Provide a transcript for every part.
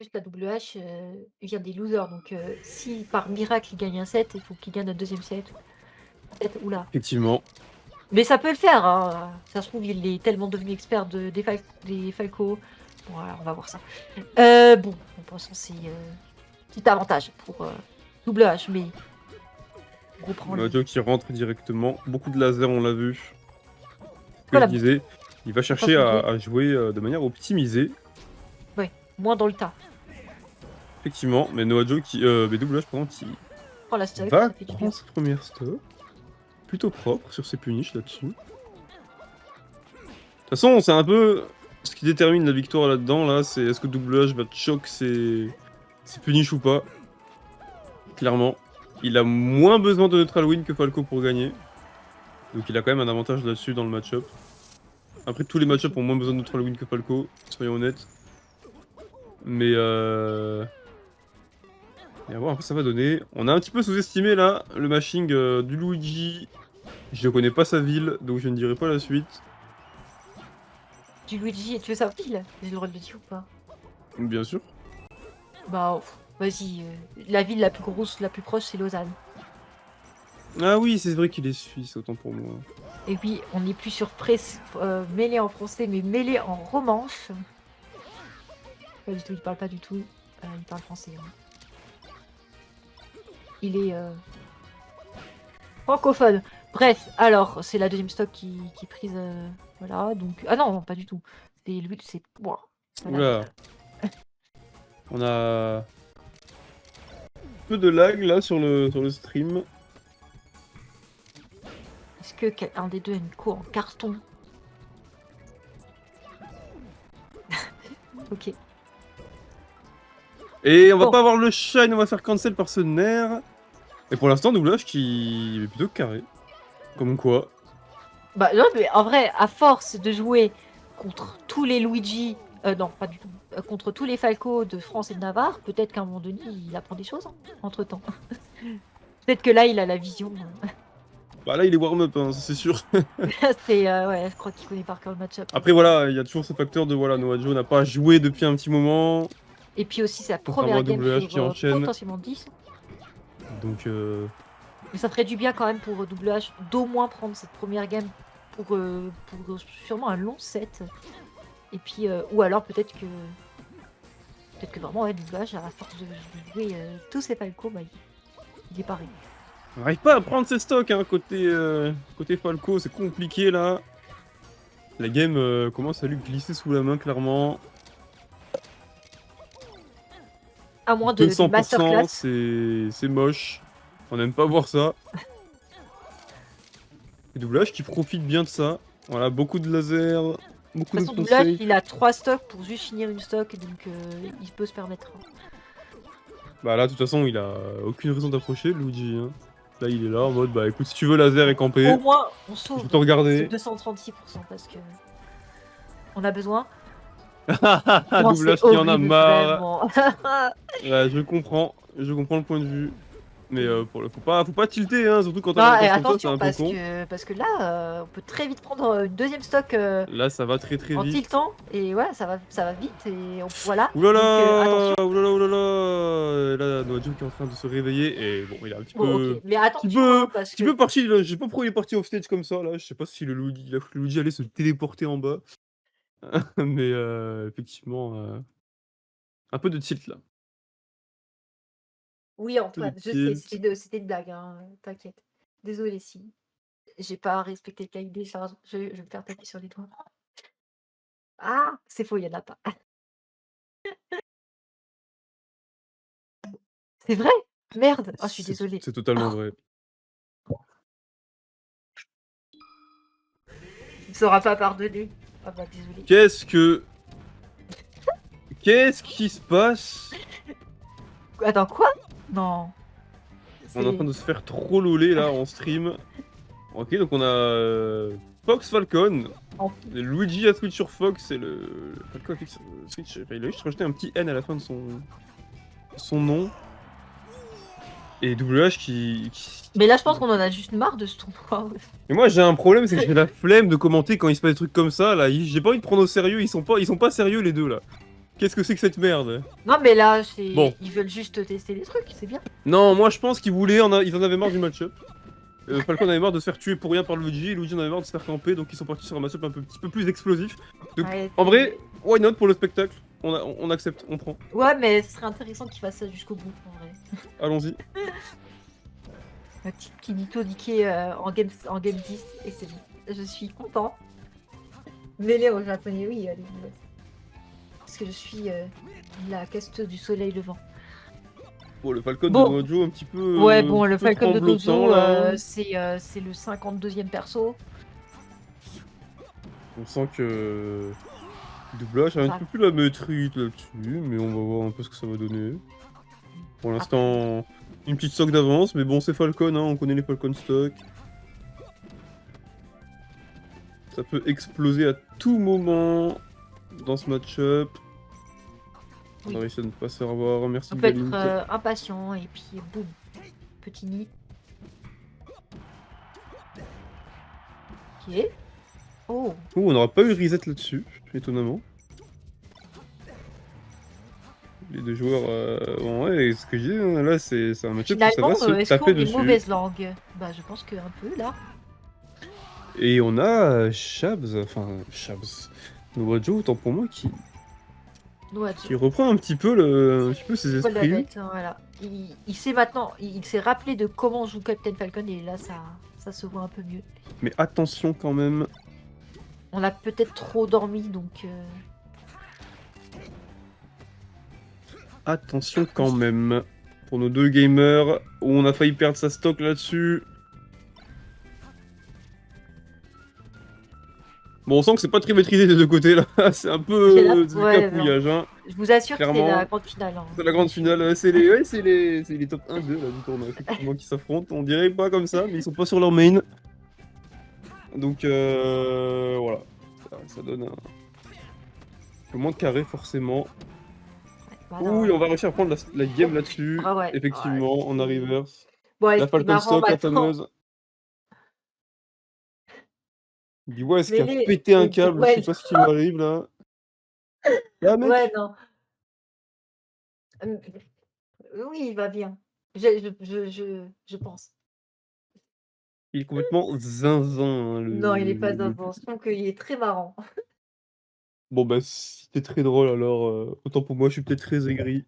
plus la WH vient des losers, donc si par miracle il gagne un set, il faut qu'il gagne un deuxième set. Oula. Effectivement. Mais ça peut le faire, hein. Ça se trouve, il est tellement devenu expert des Falco. Bon, alors on va voir ça. Bon, pour l'instant, c'est petit avantage pour double H, mais reprend les. L'audio qui rentre directement. Beaucoup de laser, on l'a vu. Ce que je Voilà, disais, il va chercher à jouer de manière optimisée. ouais, moins dans le tas. Effectivement, mais Noajo qui. Mais Double H, pardon, qui Prends la stock, va ça fait du bien. prendre sa première stop. Plutôt propre sur ses punishes là-dessus. De toute façon, c'est un peu ce qui détermine la victoire là-dedans, là, c'est est-ce que Double H va choc ses punish ou pas. Clairement. Il a moins besoin de neutral win que Falco pour gagner. Donc il a quand même un avantage là-dessus dans le match-up. Après, tous les match-up ont moins besoin de neutral win que Falco, soyons honnêtes. Mais et à voir un peu ça va donner. On a un petit peu sous-estimé là le mashing du Luigi. Je ne connais pas sa ville, donc je ne dirai pas la suite. Du Luigi, et tu veux sa ville? J'ai le droit de le dire ou pas? Bien sûr. Bah, vas-y. La ville la plus grosse, la plus proche, c'est Lausanne. Ah oui, c'est vrai qu'il est suisse, autant pour moi. Et oui, on n'est plus sur mêlé en français, mais mêlé en romanche. Pas du tout, il parle pas du tout. Il parle français. Hein. Il est francophone. Bref, alors, c'est la deuxième stock qui est prise. Voilà, donc. Ah non, pas du tout. C'est lui, c'est. Wow, Oula. On a un peu de lag là sur le stream. Est-ce que un des deux a une cour en carton? Ok. Et on va pas avoir le shine, on va faire cancel par ce nerf. Et pour l'instant, Double H qui est plutôt carré. Comme quoi. Bah non, mais en vrai, à force de jouer contre tous les Luigi, non, pas du tout, contre tous les Falco de France et de Navarre, peut-être qu'à un moment donné, il apprend des choses, hein, entre-temps. Peut-être que là, il a la vision. Bah là, il est warm-up, hein, c'est sûr. C'est, ouais, je crois qu'il connaît par cœur le match-up. Après, voilà, il y a toujours ce facteur de, voilà, Noajo n'a pas joué depuis un petit moment. Et puis aussi, c'est la Contrairement première à game WH qui sur enchaîne. potentiellement 10. Donc, Mais ça ferait du bien quand même pour WH d'au moins prendre cette première game pour sûrement un long set. Et puis, ou alors peut-être que vraiment, ouais, WH, à force de jouer tous ces Falco, bah, il est pareil. on n'arrive pas à prendre ses stocks, hein, côté Falco, c'est compliqué là. La game commence à lui glisser sous la main, clairement. À moins de 200%, masterclass. c'est moche. On n'aime pas voir ça. Et Double H qui profite bien de ça. Voilà, beaucoup de laser, beaucoup De de toute façon, conseils. il a 3 stocks pour juste finir une stock, donc il peut se permettre. Bah là, de toute façon, il a aucune raison d'approcher, Luigi. Hein. Là, il est là en mode, bah écoute, si tu veux laser et camper, Au moins, on je sauve vais te regarder. 236% parce que on a besoin. Double H qui en a marre. Vraiment. Ouais, je comprends le point de vue. Mais faut pas tilter, hein, surtout quand Non, t'as et l'avantage comme ça, c'est attention un peu con. parce que là, on peut très vite prendre une deuxième stock Là, ça va très en vite. tiltant et voilà, ça va vite et voilà. Oulala, Donc, attention. oulala. Et là, Noajo qui est en train de se réveiller et bon, il a un petit Bon, peu, ok, mais attention parce petit que peu parti. Je sais pas pourquoi il est parti off stage comme ça là. Je sais pas si le Luigi allait se téléporter en bas, mais effectivement, un peu de tilt là. oui, Un peu de Antoine, je sais, tilt. c'était une blague, hein, t'inquiète. Désolée si j'ai pas respecté le cahier des charges, je vais me faire taper sur les doigts. Ah! C'est faux, il y en a pas. C'est vrai? Merde! Oh, je suis désolée. C'est totalement vrai. Il ne sera pas pardonné. Ah bah désolée. Qu'est-ce qui se passe? Attends, quoi? Non. On est en train de se faire trop loler là en stream. Ok, donc on a Fox Falcon. Luigi a switch sur Fox et le Falcon a switch. Il a juste rajouté un petit N à la fin de son nom. Et WH qui... Mais là, je pense qu'on en a juste marre de ce tournoi. Et moi j'ai un problème, c'est que j'ai la flemme de commenter quand il se passe des trucs comme ça là. J'ai pas envie de prendre au sérieux, ils sont pas sérieux les deux là. Qu'est-ce que c'est que cette merde? Non, mais là, c'est Bon. ils veulent juste tester des trucs, c'est bien. Non, moi je pense qu'ils voulaient, ils en avaient marre du match-up. Falcon en avait marre de se faire tuer pour rien par Luigi, et Luigi en avait marre de se faire camper, donc ils sont partis sur un match-up petit peu plus explosif. Donc, Ouais, en vrai, why not pour le spectacle? On accepte, on prend. ouais, mais ce serait intéressant qu'ils fassent ça jusqu'au bout, en vrai. Allons-y. Un petit Nito niqué en game 10, et c'est bon. Je suis content. Mêlé au japonais, oui, allez, parce que je suis la caste du soleil levant. Bon, le Falcon Bon. de Mojo, un petit peu. Ouais, bon, le peu Falcon de tremblotant, Dojo, là. c'est le 52e perso. On sent que. Doublage a un Ça- peu plus la maîtrise là-dessus, mais on va voir un peu ce que ça va donner. Pour l'instant, une petite stock d'avance, mais bon, c'est Falcon, hein, on connaît les Falcon stock. Ça peut exploser à tout moment dans ce match-up. Oui. On a réussi à ne pas se faire avoir, merci On peut être Galink. impatient et puis boum, petit nid. Ok. Oh. Oh, on n'aura pas eu reset là-dessus, étonnamment. Les deux joueurs, bon, ouais, ce que je dis, hein, là, c'est un match-up où ça Finalement, va se est-ce qu'on taper a une dessus. mauvaise langue? Bah, je pense qu'un peu là. Et on a Shabs, Nowajo, autant pour moi, qui reprend un petit peu ses Paul la esprits. bête, hein, voilà. Il sait maintenant, il s'est rappelé de comment joue Captain Falcon et là ça se voit un peu mieux. Mais attention quand même. On a peut-être trop dormi donc. Attention quand même. Pour nos deux gamers, où on a failli perdre sa stock là-dessus. Bon, on sent que c'est pas très maîtrisé des deux côtés là. C'est un peu du Ouais, capouillage. Hein. Je vous assure que c'est Clairement. la grande finale. Hein. C'est la grande finale. C'est les top 1-2 là, du tournoi effectivement, qui s'affrontent. On dirait pas comme ça, mais ils sont pas sur leur main. Donc voilà. Ça donne un peu moins de carré forcément. Voilà. Oui, on va réussir à prendre la game là-dessus. Ah ouais. Effectivement, Ouais, on a reverse. bon, La Falcon stock, la fameuse. D-Wise qui a Mais pété un câble, ouais, je sais pas ce qui lui arrive là. Ah mec, ouais, non. Oui, il va bien. Je pense. il est complètement zinzin. Hein, Non, il est pas d'avant. Je trouve qu'il est très marrant. Bon bah si t'es très drôle alors, autant pour moi je suis peut-être très aigri.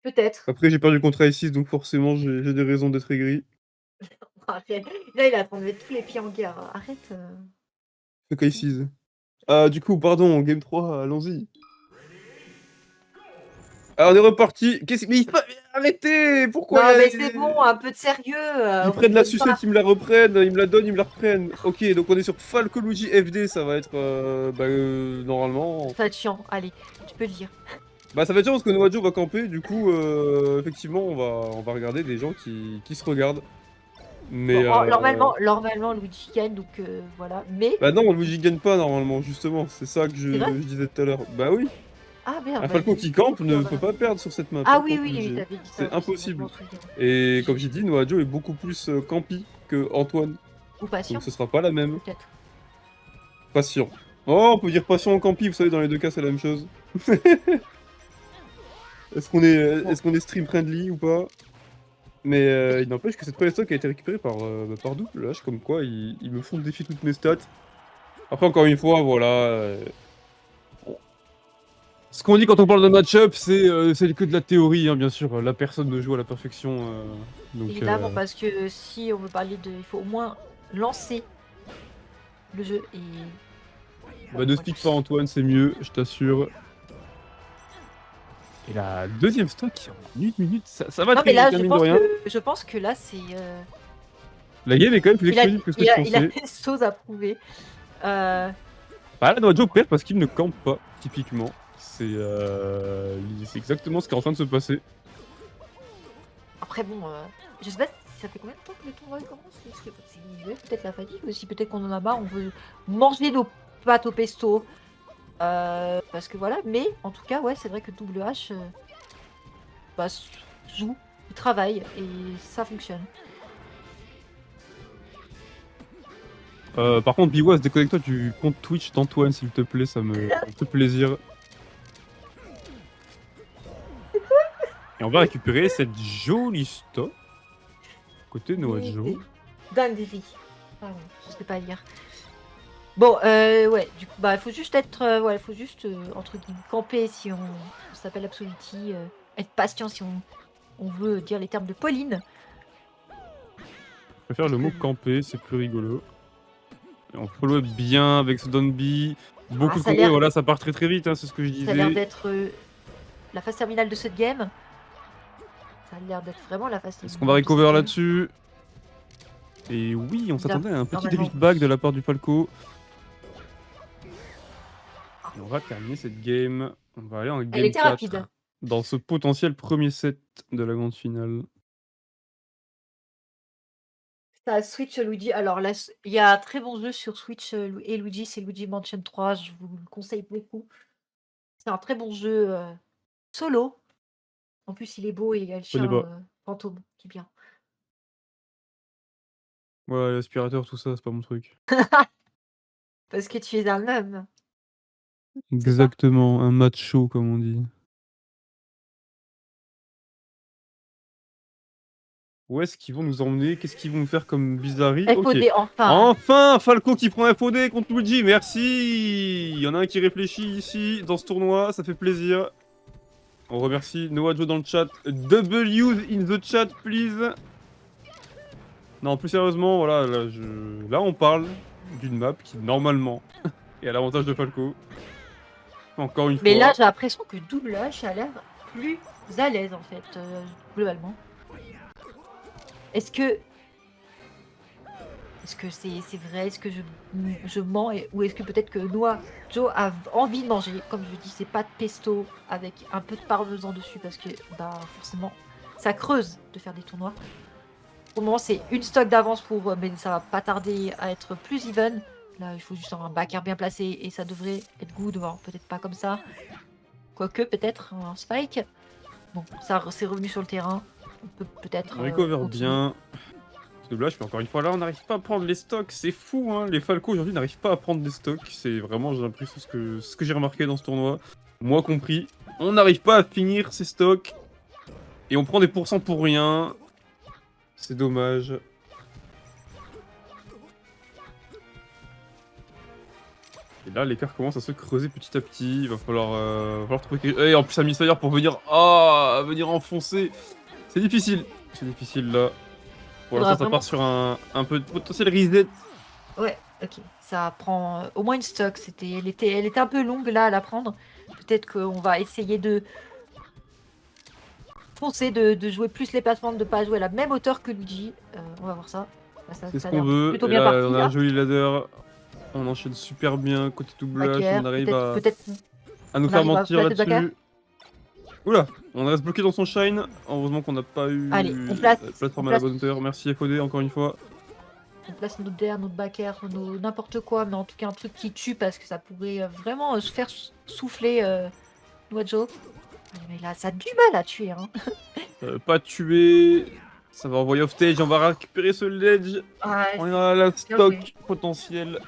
Peut-être. Après j'ai perdu contre Isis donc forcément j'ai des raisons d'être aigri. Arrête. Là, il a en train de mettre tous les pieds en guerre. Arrête. Fuck Isis. Ah du coup pardon, game 3, allons-y. Alors on est reparti. Mais arrêtez. Pourquoi Non, mais c'est bon, un peu de sérieux. Ils on prennent la rigole sucette, pas. ils me la reprennent, ils me la donnent, ils me la reprennent. Ok, donc on est sur Falco Luigi FD, ça va être normalement. Ça va être chiant. Allez, tu peux le dire. Bah ça va être chiant parce que Nowajo va camper, du coup effectivement on va regarder des gens qui se regardent. Mais Bon, normalement, Luigi gagne, donc voilà. Mais. bah non, Luigi gagne pas normalement, justement, c'est ça que je C'est vrai disais tout à l'heure. Bah oui, Ah merde. un bah, Falco j'ai qui pas campe compris, ne voilà. peut pas perdre sur cette map. Ah hein, oui, contre oui, Luigi. oui, t'avais dit ça. C'est aussi, impossible. je m'en souviens. Et comme j'ai dit, Nowajo est beaucoup plus campi que Antoine, Ou patient, donc ce sera pas la même. peut-être. Patient. Oh, on peut dire patient en campi, vous savez, dans les deux cas, c'est la même chose. Est-ce qu'on est stream friendly ou pas? Mais il n'empêche que cette première stock a été récupérée par Double H, comme quoi ils me font défier toutes mes stats. Après, encore une fois, voilà. Ce qu'on dit quand on parle de match-up, c'est que de la théorie, hein, bien sûr. La personne ne joue à la perfection. Donc, Évidemment, parce que si on veut parler de. Il faut au moins lancer le jeu et. bah, ne speak pas Antoine, c'est mieux, je t'assure. Et la deuxième stock, en 1 minute, ça va Non, très mais là, vite, hein, mine de rien. je pense que là, c'est. La game est quand même plus Il a, explosive que ce que il je a, il a pensais. des choses à prouver. Bah là, Nowajo perd parce qu'il ne campe pas, typiquement. C'est exactement ce qui est en train de se passer. Après, bon, je sais pas si ça fait combien de temps que le tournoi commence. C'est peut-être la fatigue aussi, peut-être qu'on en a marre, on veut manger nos pâtes au pesto. Parce que voilà, mais en tout cas, ouais, c'est vrai que Double H joue, il travaille et ça fonctionne. Par contre, Biwas, déconnecte-toi du compte Twitch d'Antoine, s'il te plaît, ça me fait plaisir. Et on va récupérer cette jolie stock côté Oui, Noajo. dinguerie. Pardon, je sais pas lire. Bon, ouais, du coup, bah, il faut juste être, ouais, faut juste, entre guillemets, camper si on s'appelle Absoluti, être patient si on veut dire les termes de Pauline. Je préfère le Parce que mot camper, c'est plus rigolo. Et on follow bien avec ce Donby. ah, Beaucoup de combos, et voilà, ça part très très vite, hein, c'est ce que je ça a l'air disais. d'être la phase terminale de cette game. Ça a l'air d'être vraiment la phase Est-ce qu'on va terminale de cette recover game. là-dessus? Et oui, on Bizarre, s'attendait à un petit normalement. drift back de la part du Falco. Ah, Et on va terminer cette game. On va aller en elle game était 4. rapide. Dans ce potentiel premier set de la grande finale. Ça Switch Luigi. Alors là, il y a un très bon jeu sur Switch et Luigi, c'est Luigi Mansion 3. Je vous le conseille beaucoup. C'est un très bon jeu solo. En plus, il est beau et il y a le Je connais chien pas. fantôme qui est bien. Ouais, l'aspirateur, tout ça, c'est pas mon truc. Parce que tu es un homme, c'est ça? Exactement, un macho, comme on dit. Où est-ce qu'ils vont nous emmener? Qu'est-ce qu'ils vont nous faire comme bizarrerie? Ok. FOD, enfin. Enfin, Falco qui prend FOD contre Luigi, merci! Il y en a un qui réfléchit ici, dans ce tournoi, ça fait plaisir. On remercie Noajo dans le chat. W in the chat, please. Non, plus sérieusement, voilà, là on parle d'une map qui, normalement, est à l'avantage de Falco. Encore une Mais là, fois. j'ai l'impression que Double H a l'air plus à l'aise, en fait, globalement. Est-ce que c'est vrai? Est-ce que je mens? Ou est-ce que peut-être que Joe a envie de manger? Comme je dis, c'est pas de pesto avec un peu de parmesan dessus parce que, bah, forcément, ça creuse de faire des tournois. Pour le moment, c'est une stock d'avance pour, mais ça va pas tarder à être plus even. Là, il faut juste avoir un backer bien placé et ça devrait être good. Bon, peut-être pas comme ça. Quoique, peut-être un spike. Bon, ça c'est revenu sur le terrain. On peut peut-être On recover continuer. bien. Doublage, mais encore une fois, là, on n'arrive pas à prendre les stocks. C'est fou, hein. Les Falco aujourd'hui n'arrivent pas à prendre des stocks. C'est vraiment, j'ai l'impression, ce que j'ai remarqué dans ce tournoi. Moi compris. On n'arrive pas à finir ces stocks. Et on prend des pourcents pour rien. C'est dommage. Et là, l'écart commence à se creuser petit à petit. Il va falloir trouver quelque... Et en plus, un Misfire pour venir... Ah, venir enfoncer. C'est difficile. C'est difficile, là. Pour Faudra l'instant, ça vraiment. part sur un peu de potentiel reset. Ouais, ok. Ça prend au moins une stock. Elle était un peu longue là à la prendre. Peut-être qu'on va essayer de foncer, de jouer plus les plateformes, de pas jouer à la même hauteur que Luigi. On va voir ça. Bah, ça, C'est ce ça a qu'on l'air veut. plutôt Et bien là, parti on a un là. joli ladder. On enchaîne super bien côté doublage. Backer, On arrive peut-être à nous on faire arrive à mentir placer le backer. là-dessus. Oula, on reste bloqué dans son shine. Heureusement qu'on n'a pas Allez, eu on place, la on plateforme à la place, bonne hauteur. Merci FOD encore une fois. on place notre DER, notre backer, n'importe quoi, mais en tout cas un truc qui tue parce que ça pourrait vraiment se faire souffler Noajo. Mais là, ça a du mal à tuer. Hein. Pas tuer. Ça va envoyer off stage. On va récupérer ce ledge. Ah, On est dans la bien joué. stock potentiel.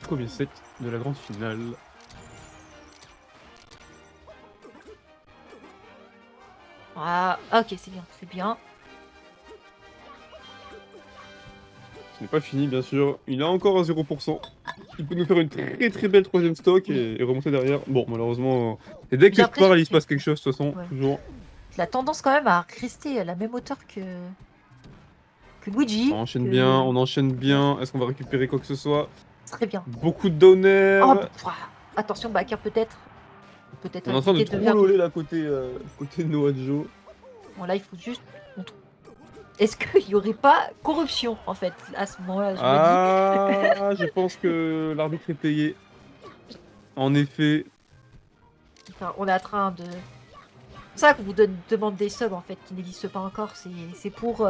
Premier set de la grande finale. Ah, ok, c'est bien, c'est bien. Ce n'est pas fini, bien sûr. Il est encore à 0%. Il peut nous faire une très très belle troisième stock et remonter derrière. Bon, malheureusement, et dès J'ai que je pars, l'impression il se passe quelque chose, de toute façon, ouais. toujours. La tendance quand même à rester à la même hauteur que Luigi. On enchaîne Ouais, bien. Est-ce qu'on va récupérer quoi que ce soit? très bien. Beaucoup de donners. Oh, attention, backer peut-être. Peut-être On est en train de éviter de trop faire loler là côté Noajo. Bon, là, il faut juste. Est-ce qu'il n'y aurait pas corruption, en fait, à ce moment-là, je me dis. Ah, je pense que l'arbitre est payé. En effet. Enfin, on est en train de. C'est pour ça qu'on vous demande des subs, en fait, qui n'existent pas encore. C'est pour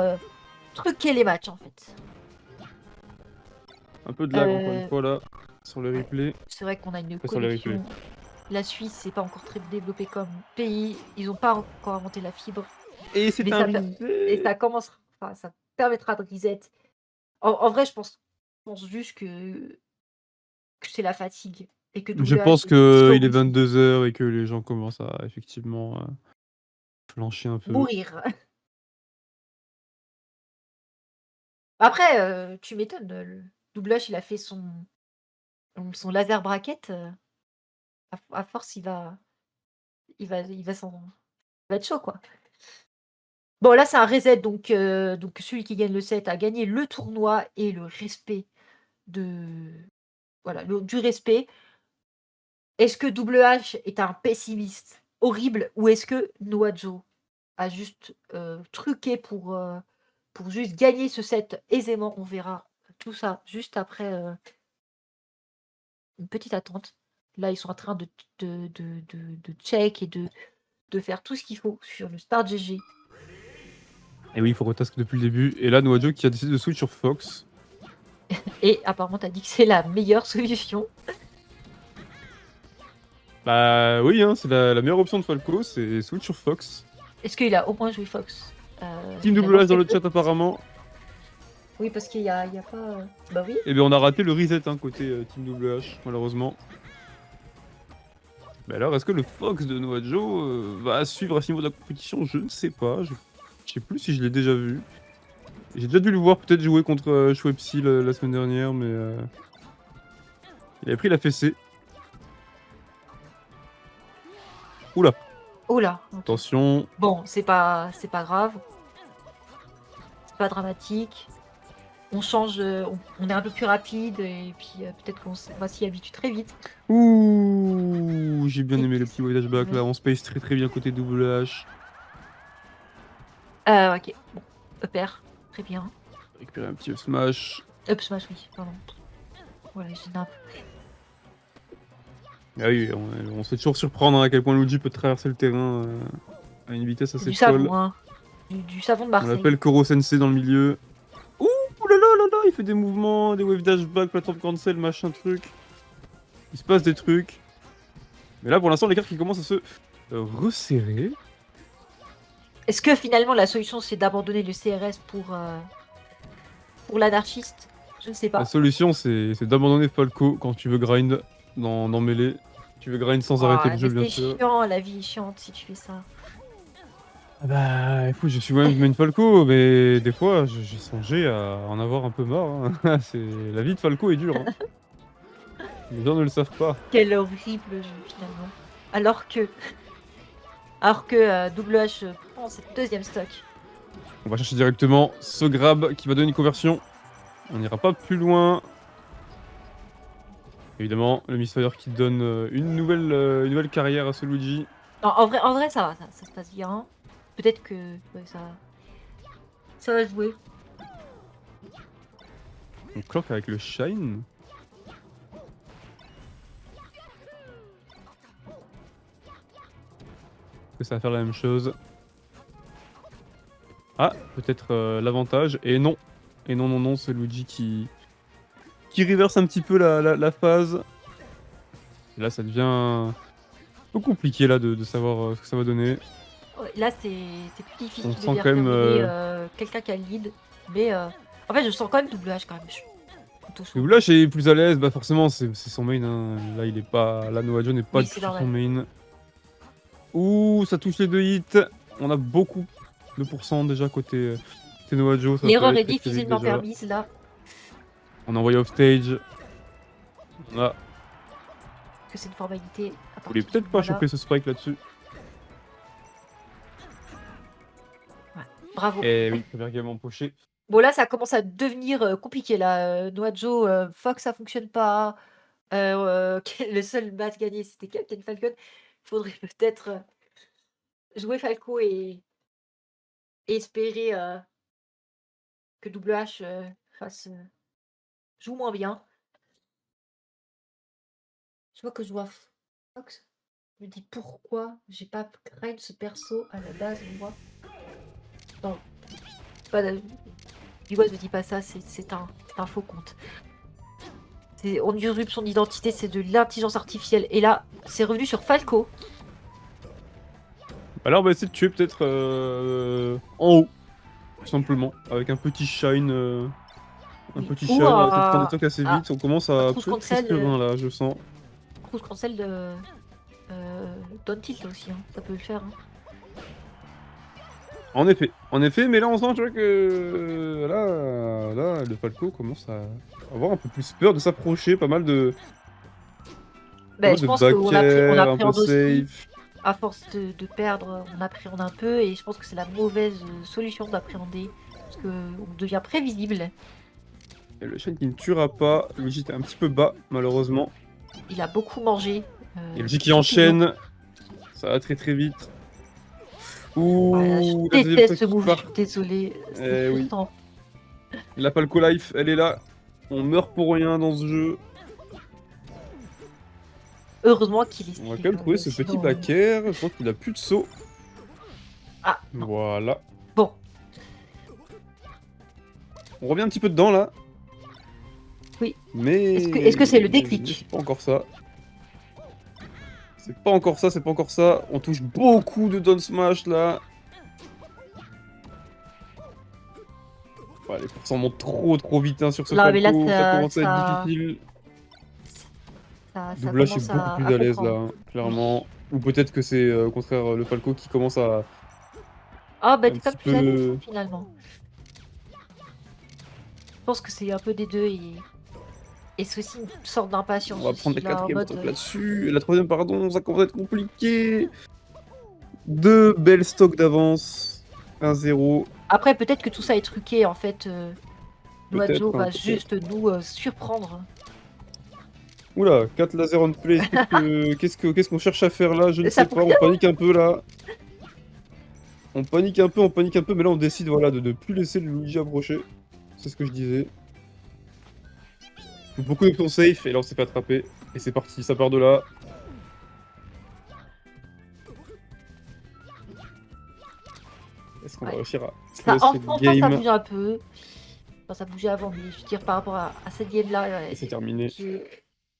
truquer les matchs, en fait. Un peu de lag encore une fois là. Sur le Ouais. replay. C'est vrai qu'on a une Pas sur les replays. connexion. La Suisse, c'est pas encore très développé comme pays. Ils n'ont pas encore inventé la fibre. Et c'est Mais un et reset. ça commencera. Enfin, ça permettra de reset. En vrai, je pense juste que c'est la fatigue. Et que Je WH pense est slow qu'il est aussi. 22 h et que les gens commencent à effectivement flancher un peu. mourir. Après, tu m'étonnes, le Double H, il a fait son laser bracket, à force, il va être chaud, quoi. Bon, là, c'est un reset, donc celui qui gagne le set a gagné le tournoi et le respect de voilà, du respect. Est-ce que Double H est un pessimiste horrible ou est-ce que Noah-Joe a juste, truqué pour juste gagner ce set aisément? On verra tout ça juste après, une petite attente. Là, ils sont en train de check et de faire tout ce qu'il faut sur le Start GG. Et oui, il faut retasque depuis le début. Et là, Noah Joe qui a décidé de switch sur Fox. Et apparemment, tu as dit que c'est la meilleure solution. Bah oui, hein, c'est la meilleure option de Falco, c'est switch sur Fox. Est-ce qu'il a au moins joué Fox? Team Il a Double H dans le lancé chat apparemment. Oui, parce qu'il y a pas, bah oui. Et bien on a raté le reset hein, côté Team Double H, malheureusement. Mais alors, est-ce que le Fox de Noah Joe va suivre à ce niveau de la compétition? Je ne sais pas. Je sais plus si je l'ai déjà vu. J'ai déjà dû le voir peut-être jouer contre Schweppes la semaine dernière, mais il avait pris la fessée. Oula, Oh là! OK. attention. Bon, c'est pas grave. C'est pas dramatique. On change, on est un peu plus rapide et puis, peut-être qu'on va s'y habituer très vite. Ouh, j'ai bien Et aimé le puis petit wave back là, ouais. on space très bien côté double H. OK. Bon, upper, très bien. Récupérer un petit up smash. Up smash, oui, pardon. Voilà, j'ai nappe. Ah oui, on se fait toujours surprendre hein, à quel point Luigi peut traverser le terrain à une vitesse C'est assez du folle. savon, hein. Du savon de On Marseille. l'appelle Koro Sensei dans le milieu. Ouh là là là là, il fait des mouvements, des wave dash back, plateforme cancel, machin truc. Il se passe des trucs. Mais là pour l'instant les cartes qui commencent à se resserrer. Est-ce que finalement la solution c'est d'abandonner le CRS pour l'anarchiste? Je ne sais La pas. solution c'est d'abandonner Falco quand tu veux grind dans Melee. Tu veux grind sans arrêter le jeu Mais bien c'est sûr. chiant, la vie est chiante si tu fais ça. Ah bah écoute, je suis moi-même main Falco, mais des fois j'ai songé à en avoir un peu marre. Hein. La vie de Falco est dure. Hein. Les gens ne le savent pas. Quel horrible jeu finalement. Alors que Double H prend cette deuxième stock. On va chercher directement ce grab qui va donner une conversion. On n'ira pas plus loin. Évidemment, le Mistfire qui donne une nouvelle carrière à ce Luigi. Non, en vrai ça va, ça se passe bien. Peut-être que ouais, ça va jouer. On cloque avec le Shine. Est-ce que ça va faire la même chose? Ah, peut-être l'avantage. Et non. Et non, c'est Luigi qui reverse un petit peu la phase. Et là, ça devient un peu compliqué là, de savoir ce que ça va donner. Ouais, là c'est plus difficile On de sent dire quand même, quelqu'un qui a le lead. Mais en fait je sens quand même Double H quand même. Plutôt chaud. Double H est plus à l'aise, bah forcément c'est son main. Hein. Là, il est pas. Là, Noah Joe n'est pas Oui, du tout c'est sur normal. son main. Ouh, ça touche les deux hits. On a beaucoup de pourcents déjà côté Noah Joe. Ça va pas L'erreur aller est très vite difficilement déjà. permise là. On a envoyé off stage. Ah, Parce que c'est une formalité. vous voulez peut-être pas choper ce spike là-dessus. Bravo. Et oui, première game empochée. Bon là ça commence à devenir compliqué là. Noah Joe, Fox ça fonctionne pas. Le seul match gagné c'était Captain Falcon. Faudrait peut-être jouer Falco et espérer que Double H joue moins bien. Je vois que je vois Fox. Je me dis pourquoi j'ai pas grind ce perso à la base moi. Non, pas Bigoise ne dis pas ça, c'est un faux compte. On usurpe son identité, c'est de l'intelligence artificielle. Et là, c'est revenu sur Falco. Alors on va essayer de tuer peut-être en haut, tout simplement, avec un petit shine. Un Oui. petit Ou shine, on va peut-être un- prendre des tocs assez ah, vite. On commence à cruise peut-être cancel, respirer là, je sens. cruise cancel de Don't Tilt aussi, hein. Ça peut le faire. Hein. En effet, mais là on sent tu vois que là le Falco commence à avoir un peu plus peur de s'approcher, pas Ben, mal je de pense back on air, un peu appréhende aussi, safe. à force de perdre, on appréhende un peu et je pense que c'est la mauvaise solution d'appréhender parce qu'on devient prévisible. Et le chêne qui ne tuera pas, Luigi était un petit peu bas malheureusement. Il a beaucoup mangé, Et Luigi qui beaucoup de. enchaîne, ça va très très vite. Ouais, je Ouh, la deuxième déteste stock ce qui move, je part. suis désolée, c'est Eh oui, frustrant. la Falco Life, elle est là. On meurt pour rien dans ce jeu. Heureusement qu'il On va esquive, quand même trouver ce petit sinon. back air. Je crois qu'il a plus de saut. Ah non. Voilà. Bon, On revient un petit peu dedans là. oui. Mais Est-ce que c'est le mais déclic? c'est pas encore ça. C'est pas encore ça, c'est pas encore ça. On touche beaucoup de down smash là. Ouais, les pourcents montent trop vite hein, sur ce Là, mais là, Falco. Ça commence à être difficile. ça Double H commence est beaucoup plus à à l'aise là, comprendre. hein, clairement. Ou peut-être que c'est au contraire le Falco qui commence à Ah, bah, un t'es pas petit plus à l'aise, peu. hein, finalement. Je pense que c'est un peu des deux et c'est aussi une sorte On d'impatience va prendre aussi, la là, en quatrième mode. stock là-dessus. La troisième, pardon, ça commence à être compliqué. Deux belles stocks d'avance. 1-0. Après, peut-être que tout ça est truqué, en fait. L'oiseau Peut-être, hein, va peut-être. juste nous surprendre. Oula, 4 lasers on place. Qu'est-ce qu'on cherche à faire là? Je ne Ça sais pas. pourrait. On panique un peu là. On panique un peu, mais là on décide voilà, de ne plus laisser le Luigi approcher. C'est ce que je disais. Beaucoup d'options safe, et là on s'est fait attraper. Et c'est parti, ça part de là. Est-ce qu'on va Ouais. réussir à Ça, close cette enfin, ça game? bouge un peu. Enfin, ça bougeait avant, mais je veux dire, par rapport à cette game-là, Et c'est terminé. qui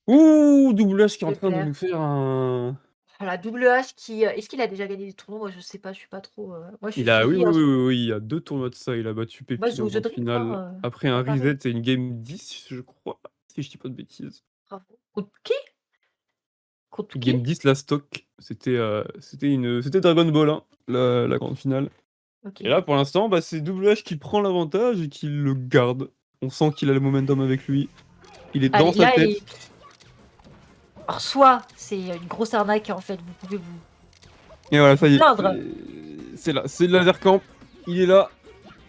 Ouh, double H qui est en le train de perd. nous faire un... Voilà, Double H qui. Est-ce qu'il a déjà gagné des tournois? Moi, je sais pas, je suis pas trop. Moi, je Il a, oui, suis. oui, oui, oui, oui, il y a 2 tournois de ça, il a battu Moi, Pépi je joue au en jeu grande de rythme, finale. hein, Après c'est un pas pareil. reset et une game 10, je crois, si je dis pas de bêtises. Bravo. Contre qui? Contre qui? Game 10, la stock, c'était Dragon Ball, hein, la grande finale. Ok. Et là, pour l'instant, bah, c'est Double H qui prend l'avantage et qui le garde. On sent qu'il a le momentum avec lui. Il est dans Allez, sa là, tête. alors, soit c'est une grosse arnaque, en fait, vous pouvez Et voilà, vous ça y est. plaindre. C'est là, c'est le laser camp. Il est là.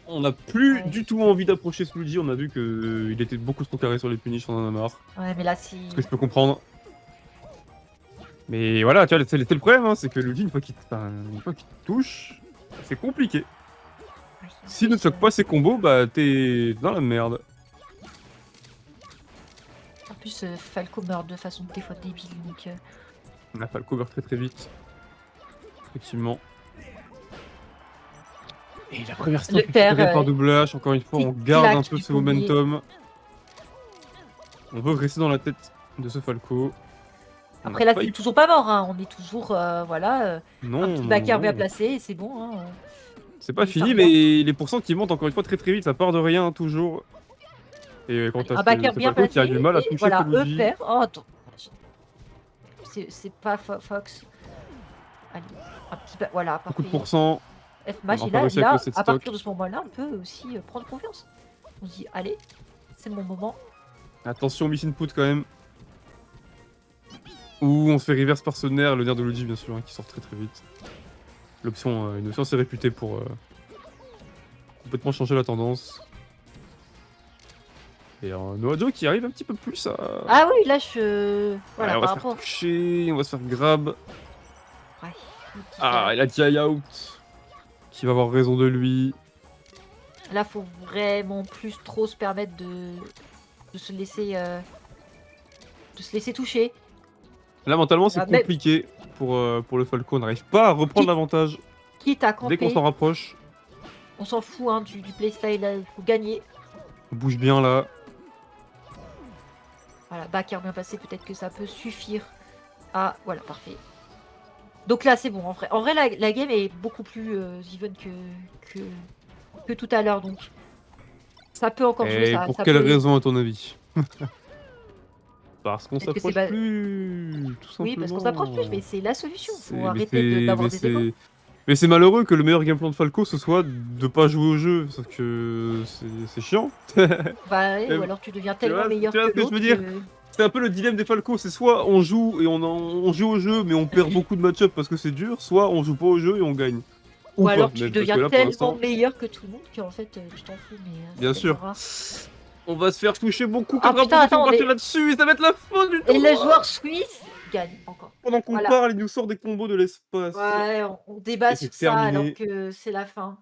On n'a plus Ouais. du tout envie d'approcher ce Luigi. On a vu qu'il était beaucoup trop carré sur les punishes, on en a marre. Ouais, mais là, si. Ce que je peux comprendre. Mais voilà, tu vois, c'est le problème, hein, c'est que Luigi, une fois qu'il te touche, c'est compliqué. Ouais, en S'il ne plus, te choque pas ses combos, bah t'es dans la merde. Falco meurt de façon des fois débile, donc. On a pas le cover très vite. Effectivement. Et la première stop Le père, récupérée par Double H, encore une fois, on petite garde un claque peu du ce pommier. momentum. On veut rester dans la tête de ce Falco. On a Après, là, c'est failli... toujours pas mort, hein. On est toujours, voilà, un Non, petit non, non, backer bien non. placé et c'est bon, hein. C'est pas Et ça fini, revient. mais les pourcents qui montent encore une fois très vite, ça part de rien toujours. Et quand Allez, t'as un backer ce bien Falco qui a placé du mal à et toucher ce voilà, eux Luigi, perd. Oh, attends. C'est pas Fox. Allez, un petit voilà, beaucoup de parfait. pourcents, on F-Match, a et enfin là, réussi à close là, cette à stock. partir de ce moment-là, on peut aussi prendre confiance. On se dit, allez, c'est mon moment. Attention, miss input quand même. Ouh, on se fait reverse par ce nerf, le nerf de Luigi bien sûr, hein, qui sort très vite. Une option assez réputée pour complètement changer la tendance. Et un Noajo qui arrive un petit peu plus à... Ah oui, là, je. Voilà, Ouais, on va par se faire rapport. toucher, on va se faire grab. Ouais. Ah, et la TI out. Qui va avoir raison de lui. Là, faut vraiment plus trop se permettre de se laisser. De se laisser toucher. Là, mentalement, c'est Ah, mais- compliqué pour le Falco. On n'arrive pas à reprendre Quitte- l'avantage Quitte à dès qu'on camper, s'en rapproche. on s'en fout hein, du playstyle, là, il faut gagner. On bouge bien là. Voilà, backer bien passé, peut-être que ça peut suffire. Ah, voilà, parfait. Donc là, c'est bon. En vrai la game est beaucoup plus even que tout à l'heure. Donc, ça peut encore jouer. Et Ça, pour ça quelle peut... raison, à ton avis? Parce qu'on Peut-être que c'est s'approche plus, tout simplement. Oui, parce qu'on s'approche plus, mais c'est la solution. Faut Mais arrêter d'avoir des égos. Mais c'est malheureux que le meilleur game plan de Falco ce soit de pas jouer au jeu, sauf que c'est chiant. Bah ouais, ou Euh, alors tu deviens Tu tellement vois, meilleur tu vois que ce que je l'autre veux dire? que... C'est un peu le dilemme des Falco, c'est soit on joue et on joue au jeu mais on perd beaucoup de match-up parce que c'est dur, soit on joue pas au jeu et on gagne. Ou Ou pas alors tu même, parce que deviens là pour tellement l'instant, meilleur que tout le monde qu'en fait tu t'en fous, mais bien c'est tellement sûr, rare. on va se faire toucher beaucoup Ah putain, 80% qui vont attends, partir là-dessus et ça va être la fin du et le tournoi! joueur suisse gagne encore. Pendant qu'on Voilà. parle, il nous sort des combos de l'espace. Ouais, on Et débat c'est sur ça alors terminé. que c'est la fin.